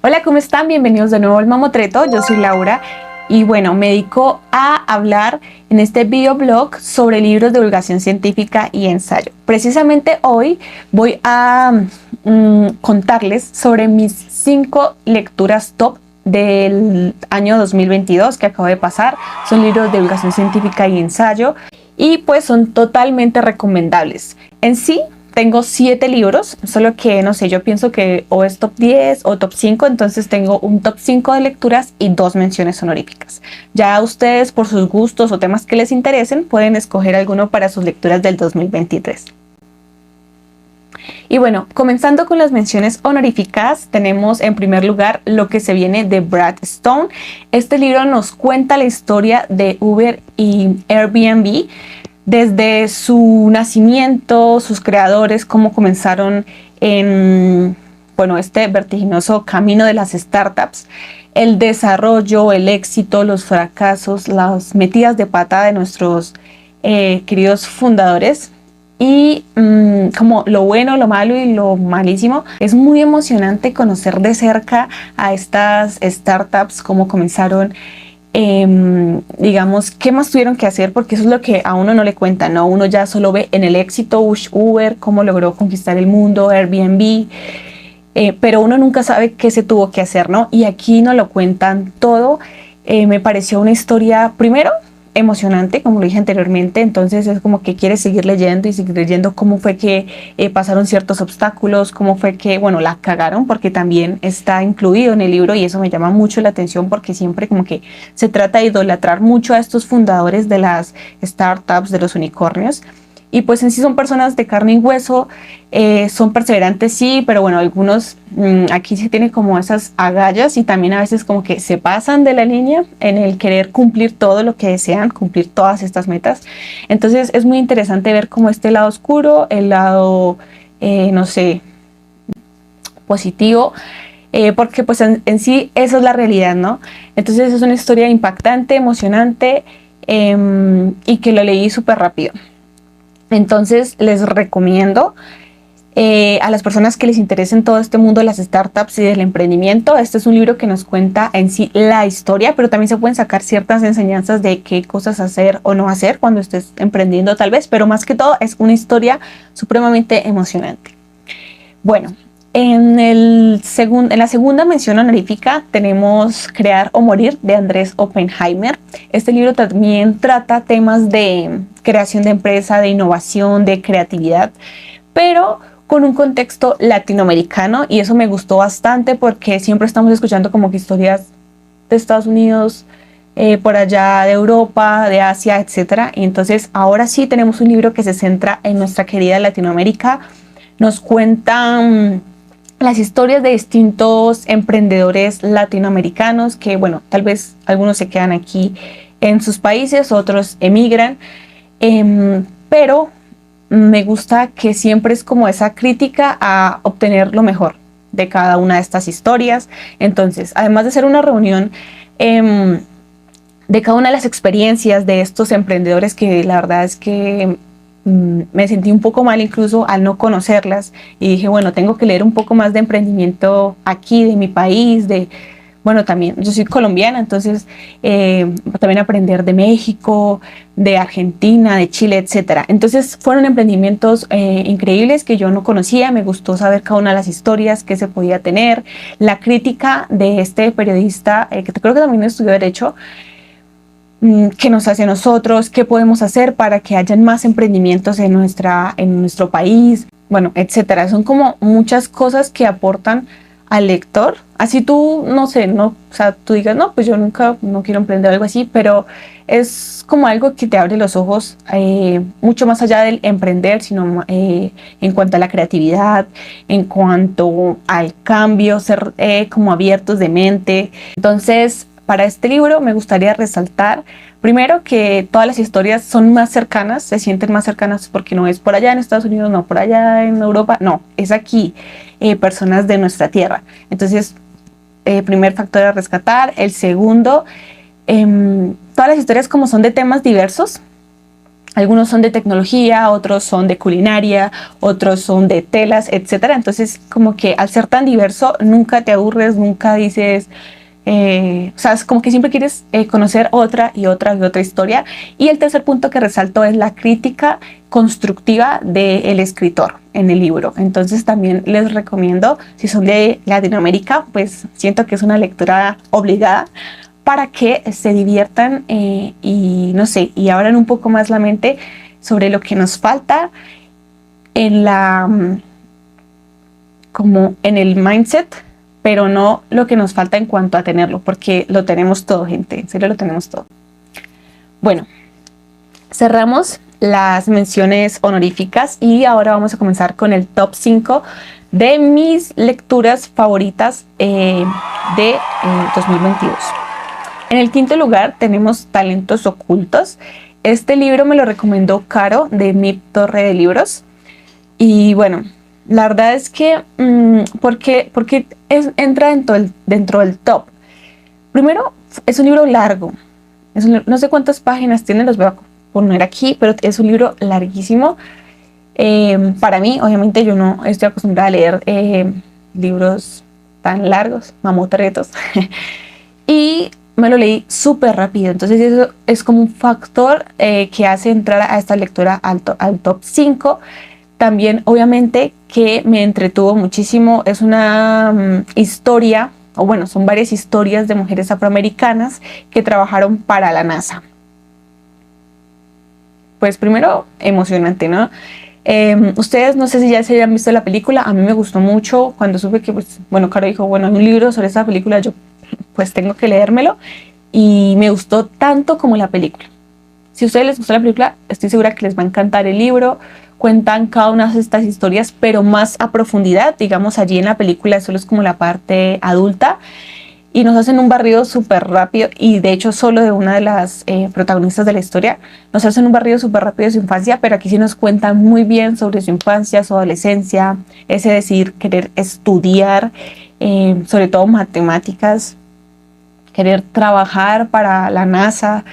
Hola, ¿cómo están? Bienvenidos de nuevo al Mamotreto. Yo soy Laura y bueno, me dedico a hablar en este videoblog sobre libros de divulgación científica y ensayo. Precisamente hoy voy a contarles sobre mis 5 lecturas top del año 2022 que acabo de pasar. Son libros de divulgación científica y ensayo y pues son totalmente recomendables. En sí, tengo 7 libros, solo que no sé, yo pienso que o es top 10 o top 5, entonces tengo un top 5 de lecturas y 2 menciones honoríficas. Ya ustedes, por sus gustos o temas que les interesen, pueden escoger alguno para sus lecturas del 2023. Y bueno, comenzando con las menciones honoríficas, tenemos en primer lugar Lo que se viene de Brad Stone. Este libro nos cuenta la historia de Uber y Airbnb, desde su nacimiento, sus creadores, cómo comenzaron en este vertiginoso camino de las startups, el desarrollo, el éxito, los fracasos, las metidas de pata de nuestros queridos fundadores y como lo bueno, lo malo y lo malísimo. Es muy emocionante conocer de cerca a estas startups, cómo comenzaron, digamos, qué más tuvieron que hacer, porque eso es lo que a uno no le cuentan, ¿no? Uno ya solo ve en el éxito, Uber, cómo logró conquistar el mundo, Airbnb, pero uno nunca sabe qué se tuvo que hacer, ¿no? Y aquí nos lo cuentan todo. Me pareció una historia, primero, emocionante, como lo dije anteriormente, entonces es como que quieres seguir leyendo y seguir leyendo cómo fue que pasaron ciertos obstáculos, cómo fue que, bueno, la cagaron, porque también está incluido en el libro y eso me llama mucho la atención porque siempre como que se trata de idolatrar mucho a estos fundadores de las startups, de los unicornios. Y pues en sí son personas de carne y hueso, son perseverantes, sí, pero bueno, algunos aquí se tiene como esas agallas y también a veces como que se pasan de la línea en el querer cumplir todo lo que desean, cumplir todas estas metas. Entonces es muy interesante ver como este lado oscuro, el lado, no sé, positivo, porque pues en sí esa es la realidad, ¿no? Entonces es una historia impactante, emocionante, y que lo leí súper rápido. Entonces les recomiendo a las personas que les interesen todo este mundo de las startups y del emprendimiento. Este es un libro que nos cuenta en sí la historia, pero también se pueden sacar ciertas enseñanzas de qué cosas hacer o no hacer cuando estés emprendiendo tal vez, pero más que todo es una historia supremamente emocionante. Bueno, en la segunda mención honorífica tenemos Crear o Morir de Andrés Oppenheimer. Este libro también trata temas de creación de empresa, de innovación, de creatividad, pero con un contexto latinoamericano, y eso me gustó bastante porque siempre estamos escuchando como que historias de Estados Unidos, por allá de Europa, de Asia, etcétera. Y entonces ahora sí tenemos un libro que se centra en nuestra querida Latinoamérica. Nos cuentan las historias de distintos emprendedores latinoamericanos que, bueno, tal vez algunos se quedan aquí en sus países, otros emigran, pero me gusta que siempre es como esa crítica a obtener lo mejor de cada una de estas historias. Entonces, además de ser una reunión de cada una de las experiencias de estos emprendedores, que la verdad es que me sentí un poco mal incluso al no conocerlas, y dije, bueno, tengo que leer un poco más de emprendimiento aquí, de mi país, bueno, también yo soy colombiana, entonces también aprender de México, de Argentina, de Chile, etcétera. Entonces fueron emprendimientos increíbles que yo no conocía. Me gustó saber cada una de las historias que se podía tener, la crítica de este periodista, que creo que también estudió Derecho, qué nos hace a nosotros, qué podemos hacer para que hayan más emprendimientos en nuestro país, bueno, etcétera. Son como muchas cosas que aportan al lector. Así tú, no sé, no, o sea, tú digas, no, pues yo nunca, no quiero emprender algo así, pero es como algo que te abre los ojos, mucho más allá del emprender, sino en cuanto a la creatividad, en cuanto al cambio, ser como abiertos de mente. Entonces, para este libro me gustaría resaltar, primero, que todas las historias son más cercanas, se sienten más cercanas porque no es por allá en Estados Unidos, no por allá en Europa, no, es aquí, personas de nuestra tierra. Entonces, primer factor a rescatar. El segundo, todas las historias como son de temas diversos, Algunos son de tecnología, otros son de culinaria, otros son de telas, etcétera. Entonces, como que al ser tan diverso, nunca te aburres, nunca dices, o sea, es como que siempre quieres conocer otra y otra y otra historia. Y el tercer punto que resalto es la crítica constructiva del escritor en el libro. Entonces también les recomiendo, si son de Latinoamérica, pues siento que es una lectura obligada para que se diviertan y no sé, y abran un poco más la mente sobre lo que nos falta en la como en el mindset, pero no lo que nos falta en cuanto a tenerlo, porque lo tenemos todo, gente, en serio lo tenemos todo. Bueno, cerramos las menciones honoríficas y ahora vamos a comenzar con el top 5 de mis lecturas favoritas de 2022. En el quinto lugar tenemos Talentos Ocultos. Este libro me lo recomendó Caro de Mip Torre de Libros. Y bueno, la verdad es que, porque entra dentro del top. Primero, es un libro largo. No sé cuántas páginas tiene, los voy a poner aquí, pero es un libro larguísimo. Para mí, obviamente, yo no estoy acostumbrada a leer libros tan largos, mamotretos. Y me lo leí súper rápido, entonces eso es como un factor que hace entrar a esta lectura al top 5. También obviamente que me entretuvo muchísimo, es una historia, o bueno, son varias historias de mujeres afroamericanas que trabajaron para la NASA. Pues primero, emocionante, ¿no? Ustedes no sé si ya se hayan visto la película, a mí me gustó mucho cuando supe que, pues, bueno, Caro dijo, bueno, hay un libro sobre esa película, yo pues tengo que leérmelo, y me gustó tanto como la película. Si a ustedes les gustó la película, estoy segura que les va a encantar el libro. Cuentan cada una de estas historias, pero más a profundidad. Digamos, allí en la película solo es como la parte adulta y nos hacen un barrido súper rápido, y de hecho solo de una de las protagonistas de la historia, nos hacen un barrido súper rápido de su infancia, pero aquí sí nos cuentan muy bien sobre su infancia, su adolescencia, ese decidir querer estudiar, sobre todo matemáticas, querer trabajar para la NASA,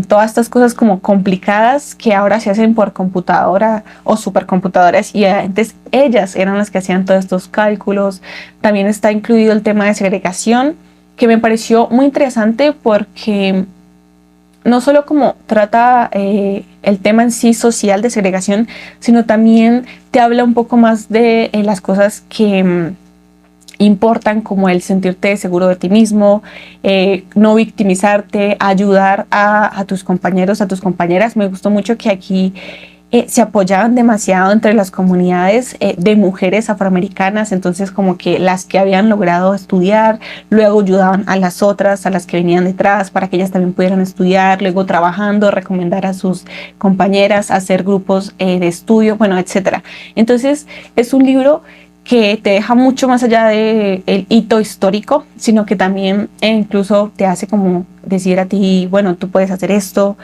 todas estas cosas como complicadas que ahora se hacen por computadora o supercomputadoras, y antes ellas eran las que hacían todos estos cálculos. También está incluido el tema de segregación, que me pareció muy interesante porque no solo como trata el tema en sí social de segregación, sino también te habla un poco más de las cosas que importan, como el sentirte seguro de ti mismo, no victimizarte, ayudar a tus compañeros, a tus compañeras. Me gustó mucho que aquí se apoyaban demasiado entre las comunidades de mujeres afroamericanas, entonces como que las que habían logrado estudiar, luego ayudaban a las otras, a las que venían detrás, para que ellas también pudieran estudiar, luego trabajando, recomendar a sus compañeras, hacer grupos de estudio, bueno, etcétera. Entonces es un libro que te deja mucho más allá del hito histórico, sino que también incluso te hace como decir a ti, bueno, tú puedes hacer esto.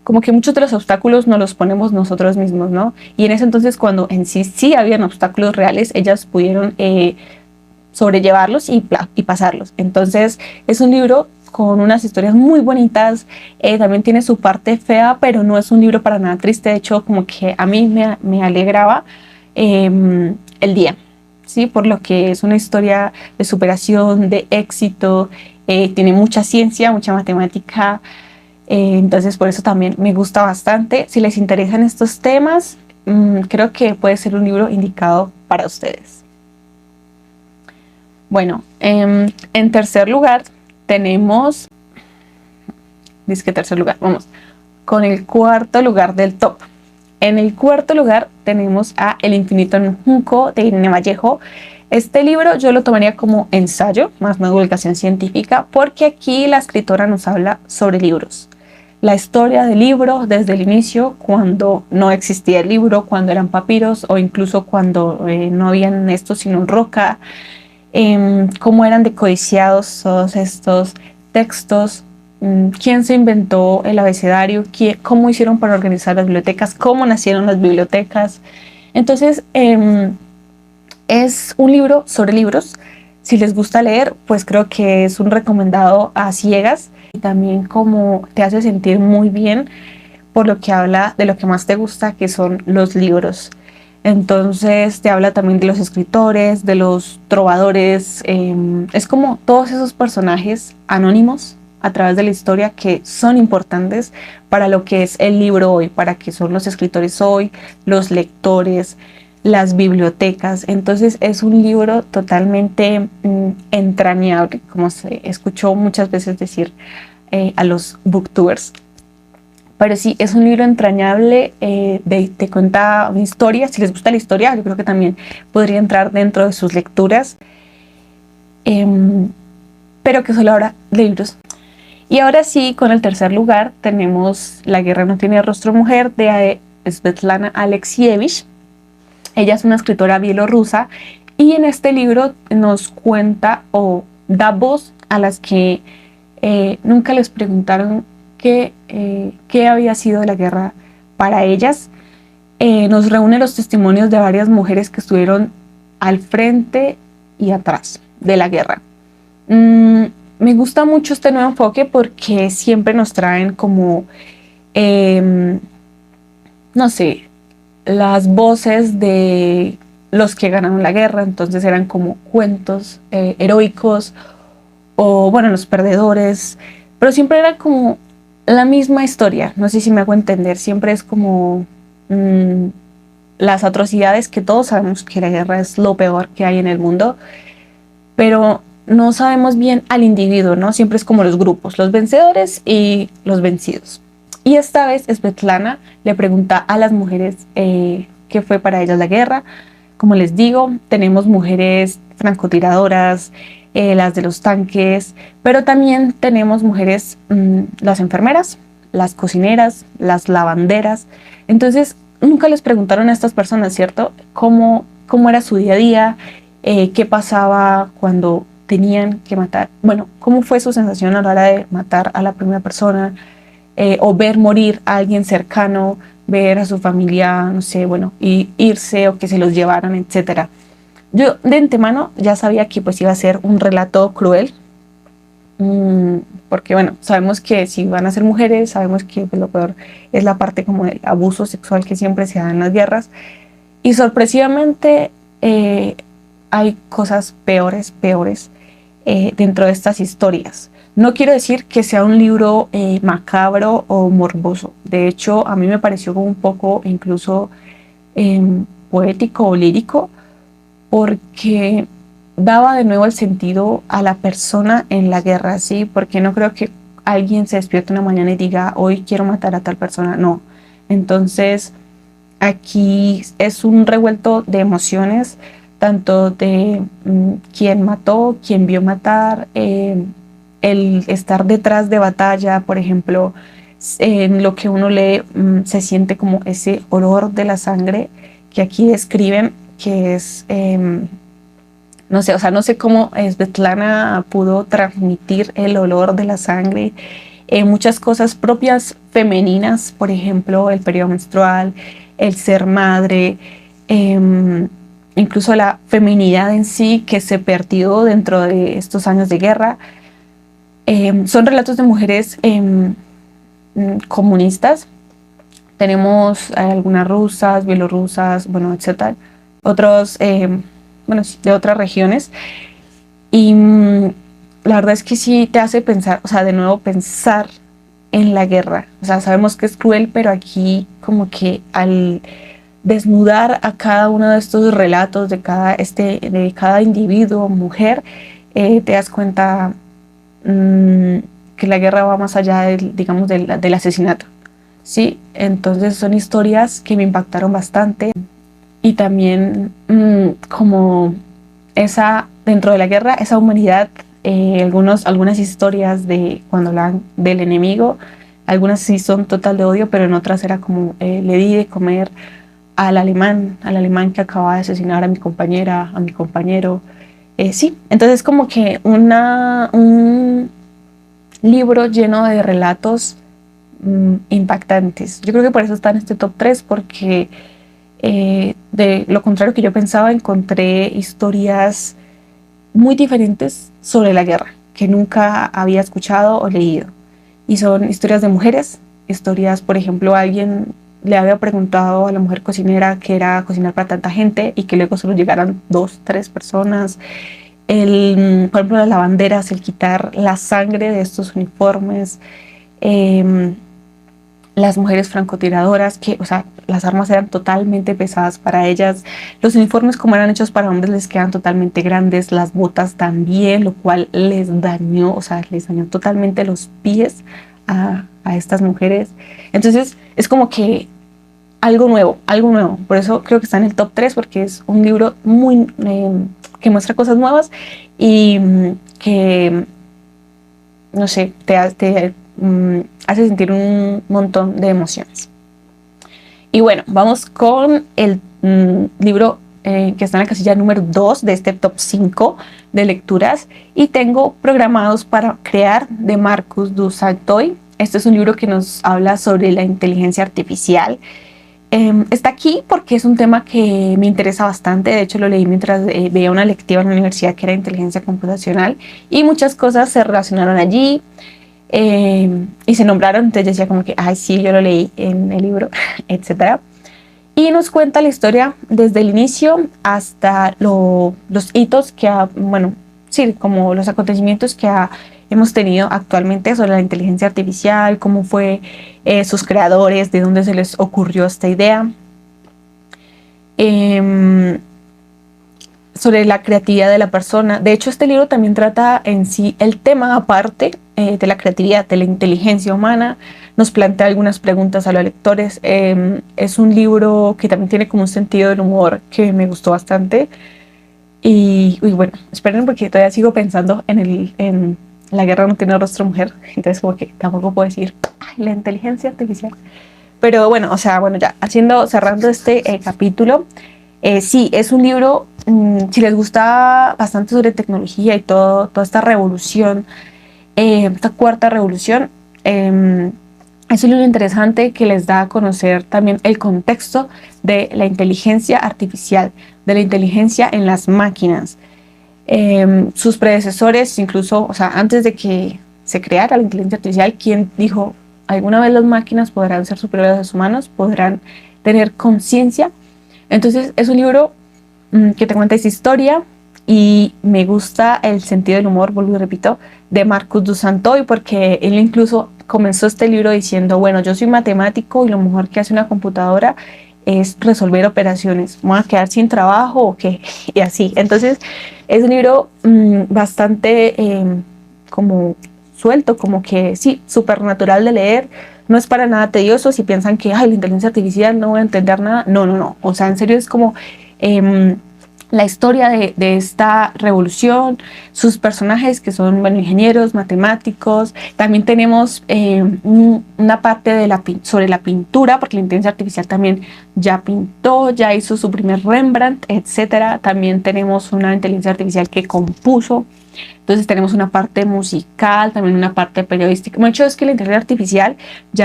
Como que muchos de los obstáculos nos los ponemos nosotros mismos, ¿no? Y en ese entonces, cuando en sí habían obstáculos reales, ellas pudieron sobrellevarlos y pasarlos. Entonces es un libro con unas historias muy bonitas, también tiene su parte fea, pero no es un libro para nada triste. De hecho, como que a mí me alegraba el día, ¿sí? Por lo que es una historia de superación, de éxito, tiene mucha ciencia, mucha matemática, entonces por eso también me gusta bastante. Si les interesan estos temas, creo que puede ser un libro indicado para ustedes. Bueno, en tercer lugar tenemos, vamos con el cuarto lugar del top. En el cuarto lugar tenemos a El infinito en un junco de Irene Vallejo. Este libro yo lo tomaría como ensayo, más no divulgación científica, porque aquí la escritora nos habla sobre libros. La historia del libro desde el inicio, cuando no existía el libro, cuando eran papiros o incluso cuando no habían esto sino roca, cómo eran decodiciados todos estos textos, quién se inventó el abecedario, cómo hicieron para organizar las bibliotecas, cómo nacieron las bibliotecas. Entonces es un libro sobre libros. Si les gusta leer, pues creo que es un recomendado a ciegas. y también como te hace sentir muy bien por lo que habla de lo que más te gusta, que son los libros. Entonces te habla también de los escritores, de los trovadores, es como todos esos personajes anónimos a través de la historia que son importantes para lo que es el libro hoy, para que son los escritores hoy, los lectores, las bibliotecas. Entonces es un libro totalmente entrañable, como se escuchó muchas veces decir a los booktubers. Pero sí, es un libro entrañable, te cuenta una historia. Si les gusta la historia, yo creo que también podría entrar dentro de sus lecturas, pero que solo habla de libros. Y ahora sí, con el tercer lugar tenemos La guerra no tiene rostro mujer, de Svetlana Alexievich. Ella es una escritora bielorrusa y en este libro nos cuenta o da voz a las que nunca les preguntaron qué había sido la guerra para ellas. Nos reúne los testimonios de varias mujeres que estuvieron al frente y atrás de la guerra. Me gusta mucho este nuevo enfoque porque siempre nos traen como, no sé, las voces de los que ganaron la guerra. Entonces eran como cuentos heroicos o bueno, los perdedores, pero siempre era como la misma historia. No sé si me hago entender, siempre es como las atrocidades, que todos sabemos que la guerra es lo peor que hay en el mundo, pero no sabemos bien al individuo, ¿no? Siempre es como los grupos, los vencedores y los vencidos. Y esta vez Svetlana le pregunta a las mujeres qué fue para ellas la guerra. Como les digo, tenemos mujeres francotiradoras, las de los tanques, pero también tenemos mujeres, las enfermeras, las cocineras, las lavanderas. Entonces, nunca les preguntaron a estas personas, ¿cierto? ¿Cómo era su día a día? ¿Qué pasaba cuando tenían que matar? Bueno, ¿cómo fue su sensación a la hora de matar a la primera persona? O ver morir a alguien cercano, ver a su familia, no sé, bueno, y irse o que se los llevaran, etcétera. Yo de antemano ya sabía que pues iba a ser un relato cruel, porque bueno, sabemos que si van a ser mujeres, sabemos que pues, lo peor es la parte como del abuso sexual que siempre se da en las guerras, y sorpresivamente hay cosas peores dentro de estas historias. No quiero decir que sea un libro macabro o morboso. De hecho, a mí me pareció como un poco incluso poético o lírico, porque daba de nuevo el sentido a la persona en la guerra, ¿sí? Porque no creo que alguien se despierte una mañana y diga, hoy quiero matar a tal persona. No. Entonces, aquí es un revuelto de emociones, tanto de quién mató, quién vio matar, el estar detrás de batalla, por ejemplo, en lo que uno lee se siente como ese olor de la sangre que aquí describen, que es, no sé, o sea, no sé cómo Svetlana pudo transmitir el olor de la sangre, muchas cosas propias femeninas, por ejemplo, el periodo menstrual, el ser madre, incluso la feminidad en sí que se perdió dentro de estos años de guerra. Son relatos de mujeres comunistas. Tenemos algunas rusas, bielorrusas, bueno, etcétera. Otros, bueno, de otras regiones. Y la verdad es que sí te hace pensar, o sea, de nuevo pensar en la guerra. O sea, sabemos que es cruel, pero aquí como que al desnudar a cada uno de estos relatos de cada individuo, mujer, te das cuenta que la guerra va más allá digamos, del asesinato, ¿sí? Entonces son historias que me impactaron bastante, y también como dentro de la guerra, esa humanidad, algunas historias de cuando hablan del enemigo, algunas sí son total de odio, pero en otras era como le di de comer al alemán que acaba de asesinar a mi compañera, a mi compañero. Sí, entonces como que un libro lleno de relatos impactantes. Yo creo que por eso está en este top 3, porque de lo contrario que yo pensaba, encontré historias muy diferentes sobre la guerra que nunca había escuchado o leído. y son historias de mujeres, historias, por ejemplo, alguien le había preguntado a la mujer cocinera qué era cocinar para tanta gente y que luego solo llegaran 2, 3 personas. Por ejemplo, las lavanderas, el quitar la sangre de estos uniformes, las mujeres francotiradoras, que, o sea, las armas eran totalmente pesadas para ellas, los uniformes como eran hechos para hombres les quedan totalmente grandes, las botas también, lo cual les dañó, o sea, les dañó totalmente los pies a estas mujeres. Entonces es como que algo nuevo, por eso creo que está en el top 3, porque es un libro muy que muestra cosas nuevas y que, no sé, te hace sentir un montón de emociones. Y bueno, vamos con el libro que está en la casilla número 2 de este top 5 de lecturas, y tengo programados para crear, de Marcus du Sautoy. Este es un libro que nos habla sobre la inteligencia artificial. Está aquí porque es un tema que me interesa bastante. De hecho, lo leí mientras veía una lectiva en la universidad que era inteligencia computacional, y muchas cosas se relacionaron allí y se nombraron. Entonces yo decía como que, ay, sí, yo lo leí en el libro, etcétera. Y nos cuenta la historia desde el inicio hasta los hitos que bueno, sí, como los acontecimientos que hemos tenido actualmente sobre la inteligencia artificial, cómo fue sus creadores, de dónde se les ocurrió esta idea, sobre la creatividad de la persona. De hecho, este libro también trata en sí el tema aparte de la creatividad, de la inteligencia humana. Nos plantea algunas preguntas a los lectores. Es un libro que también tiene como un sentido del humor que me gustó bastante. Y bueno, esperen porque todavía sigo pensando en La guerra no tiene rostro mujer. Entonces como que tampoco puedo decir, ay, la inteligencia artificial. Pero bueno, o sea, bueno, ya cerrando este capítulo. Sí, es un libro, si les gusta bastante sobre tecnología y toda esta revolución, esta cuarta revolución, es un libro interesante que les da a conocer también el contexto de la inteligencia artificial, de la inteligencia en las máquinas. Sus predecesores, incluso, o sea, antes de que se creara la inteligencia artificial, ¿quién dijo alguna vez las máquinas podrán ser superiores a los humanos, podrán tener conciencia? Entonces es un libro que te cuenta esa historia, y me gusta el sentido del humor, vuelvo y repito, de Marcus du Sautoy, porque él incluso comenzó este libro diciendo, bueno, yo soy matemático y lo mejor que hace una computadora es resolver operaciones, ¿me voy a quedar sin trabajo o qué? Y así. Entonces es un libro bastante como suelto, como que sí, súper natural de leer. No es para nada tedioso. Si piensan que ay, la inteligencia artificial no voy a entender nada, no. O sea, en serio es como la historia de esta revolución, sus personajes que son, bueno, ingenieros, matemáticos. También tenemos una parte de sobre la pintura, porque la inteligencia artificial también ya pintó, ya hizo su primer Rembrandt, etcétera. También tenemos una inteligencia artificial que compuso. Entonces tenemos una parte musical, también una parte periodística. Lo hecho es que la inteligencia artificial se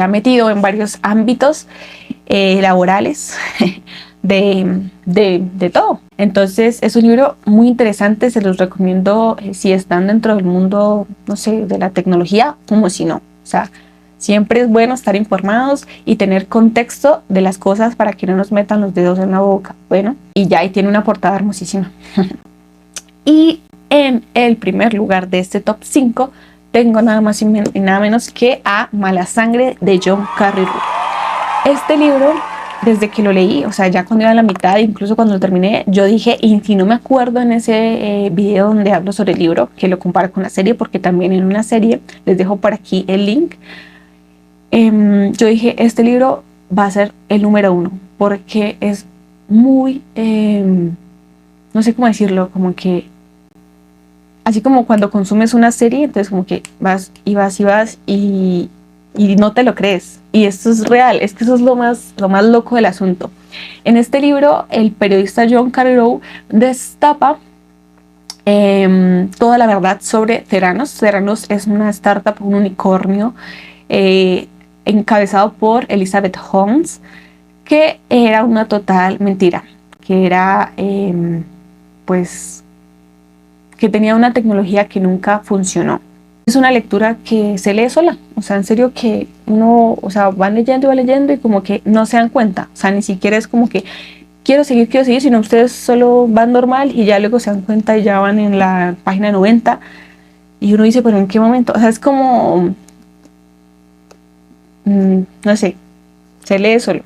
ha metido en varios ámbitos laborales de todo. Entonces es un libro muy interesante, se los recomiendo si están dentro del mundo, no sé, de la tecnología, como si no. O sea, siempre es bueno estar informados y tener contexto de las cosas para que no nos metan los dedos en la boca. Bueno, y ya ahí tiene una portada hermosísima. Y en el primer lugar de este top 5 tengo nada más y nada menos que a Mala Sangre de John Carreyrou. Este libro, desde que lo leí, o sea, ya cuando iba a la mitad, incluso cuando lo terminé, yo dije, y si no me acuerdo en ese video donde hablo sobre el libro, que lo comparo con la serie, porque también en una serie, les dejo por aquí el link, yo dije, este libro va a ser el número 1, porque es muy, no sé cómo decirlo, como que, así como cuando consumes una serie, entonces como que vas y no te lo crees. Y esto es real, es que eso es lo más loco del asunto. En este libro, el periodista John Carreyrou destapa toda la verdad sobre Theranos. Theranos es una startup, un unicornio, encabezado por Elizabeth Holmes, que era una total mentira, que era pues que tenía una tecnología que nunca funcionó. Es una lectura que se lee sola, o sea, en serio que uno, o sea, va leyendo y como que no se dan cuenta, o sea, ni siquiera es como que quiero seguir, sino ustedes solo van normal y ya luego se dan cuenta y ya van en la página 90 y uno dice, pero ¿en qué momento? O sea, es como, no sé, se lee solo.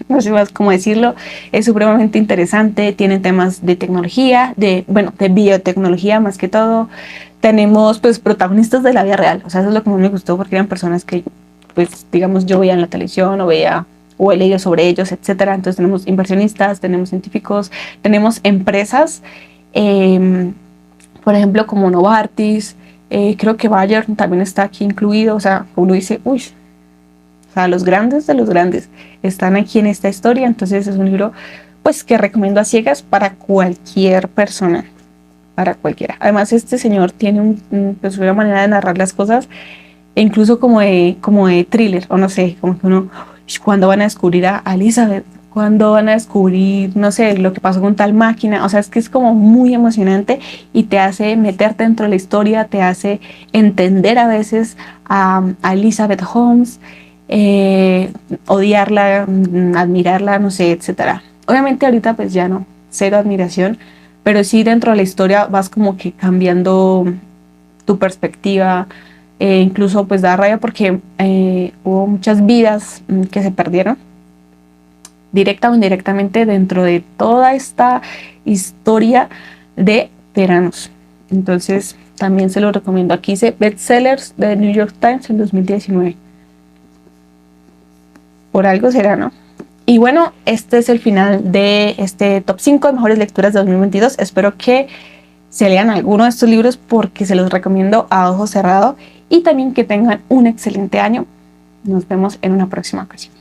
No sé más cómo decirlo, es supremamente interesante, tiene temas de tecnología, de biotecnología más que todo. Tenemos pues protagonistas de la vida real, o sea, eso es lo que más me gustó porque eran personas que pues digamos yo veía en la televisión o he leído sobre ellos, etcétera. Entonces tenemos inversionistas, tenemos científicos, tenemos empresas, por ejemplo como Novartis, creo que Bayer también está aquí incluido, o sea, uno dice, uy, o sea, los grandes de los grandes están aquí en esta historia. Entonces es un libro pues que recomiendo a ciegas para cualquier persona, para cualquiera. Además este señor tiene pues una manera de narrar las cosas, e incluso como de thriller, o no sé, como que uno, ¿cuándo van a descubrir a Elizabeth? ¿Cuándo van a descubrir, no sé, lo que pasó con tal máquina? O sea, es que es como muy emocionante y te hace meterte dentro de la historia, te hace entender a veces a Elizabeth Holmes, odiarla, admirarla, no sé, etcétera. Obviamente ahorita pues ya no, cero admiración, pero sí dentro de la historia vas como que cambiando tu perspectiva, incluso pues da rabia porque hubo muchas vidas que se perdieron directa o indirectamente dentro de toda esta historia de veranos. Entonces también se lo recomiendo. Aquí dice bestsellers de New York Times en 2019. Por algo será, ¿no? Y bueno, este es el final de este top 5 de mejores lecturas de 2022. Espero que se lean alguno de estos libros porque se los recomiendo a ojo cerrado, y también que tengan un excelente año. Nos vemos en una próxima ocasión.